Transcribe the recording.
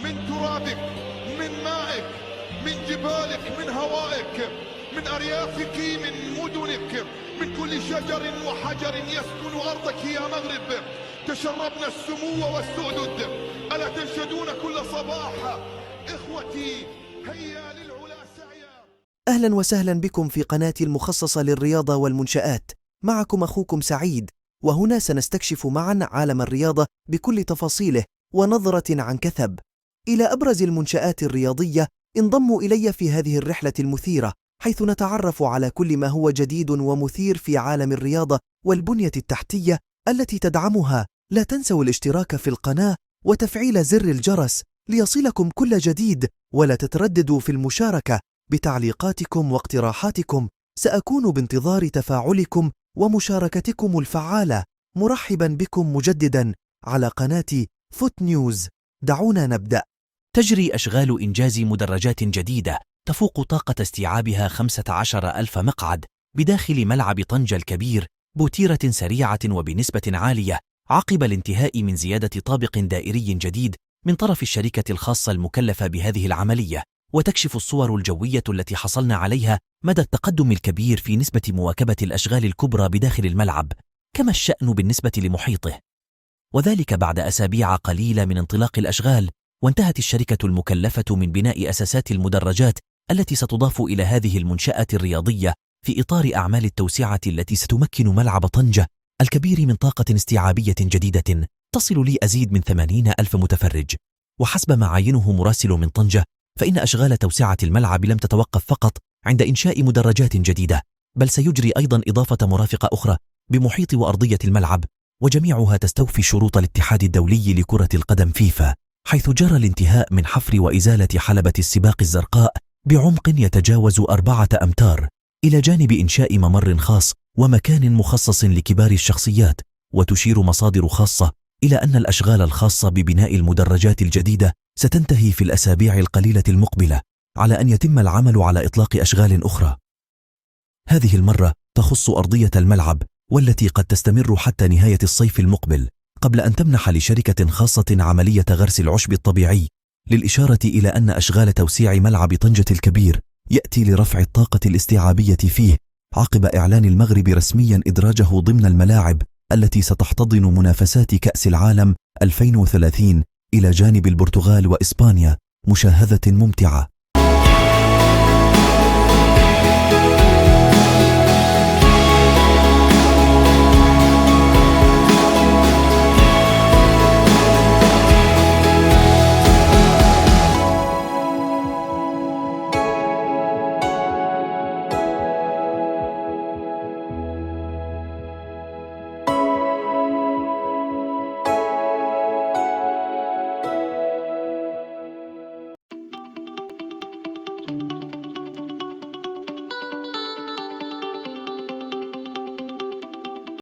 من ترابك، من مائك، من جبالك، من هوائك، من أريافك، من مدنك، من كل شجر وحجر يسكن أرضك يا مغرب. تشربنا السمو والسؤدد، ألا تنشدون كل صباح؟ إخوتي هيا للعلا سعيا. أهلا وسهلا بكم في قناتي المخصصة للرياضة والمنشآت. معكم أخوكم سعيد، وهنا سنستكشف معا عالم الرياضة بكل تفاصيله ونظرة عن كثب إلى أبرز المنشآت الرياضية. انضموا إلي في هذه الرحلة المثيرة، حيث نتعرف على كل ما هو جديد ومثير في عالم الرياضة والبنية التحتية التي تدعمها. لا تنسوا الاشتراك في القناة وتفعيل زر الجرس ليصلكم كل جديد، ولا تترددوا في المشاركة بتعليقاتكم واقتراحاتكم. سأكون بانتظار تفاعلكم ومشاركتكم الفعالة. مرحبا بكم مجددا على قناة فوت نيوز. دعونا نبدأ. تجري أشغال إنجاز مدرجات جديدة تفوق طاقة استيعابها 15,000 مقعد بداخل ملعب طنجة الكبير بوتيرة سريعة وبنسبة عالية، عقب الانتهاء من زيادة طابق دائري جديد من طرف الشركة الخاصة المكلفة بهذه العملية. وتكشف الصور الجوية التي حصلنا عليها مدى التقدم الكبير في نسبة مواكبة الأشغال الكبرى بداخل الملعب، كما الشأن بالنسبة لمحيطه، وذلك بعد أسابيع قليلة من انطلاق الأشغال. وانتهت الشركة المكلفة من بناء أساسات المدرجات التي ستضاف إلى هذه المنشأة الرياضية في إطار أعمال التوسعة التي ستمكن ملعب طنجة الكبير من طاقة استيعابية جديدة تصل لأزيد من 80,000 متفرج. وحسب ما عينه مراسل من طنجة، فإن أشغال توسعة الملعب لم تتوقف فقط عند إنشاء مدرجات جديدة، بل سيجري أيضا إضافة مرافق أخرى بمحيط وأرضية الملعب، وجميعها تستوفي شروط الاتحاد الدولي لكرة القدم فيفا، حيث جرى الانتهاء من حفر وإزالة حلبة السباق الزرقاء بعمق يتجاوز 4 أمتار، إلى جانب إنشاء ممر خاص ومكان مخصص لكبار الشخصيات. وتشير مصادر خاصة إلى أن الأشغال الخاصة ببناء المدرجات الجديدة ستنتهي في الأسابيع القليلة المقبلة، على أن يتم العمل على إطلاق أشغال أخرى، هذه المرة تخص أرضية الملعب، والتي قد تستمر حتى نهاية الصيف المقبل، قبل أن تمنح لشركة خاصة عملية غرس العشب الطبيعي. للإشارة إلى أن أشغال توسيع ملعب طنجة الكبير يأتي لرفع الطاقة الاستيعابية فيه، عقب إعلان المغرب رسميا إدراجه ضمن الملاعب التي ستحتضن منافسات كأس العالم 2030 إلى جانب البرتغال وإسبانيا. مشاهدة ممتعة.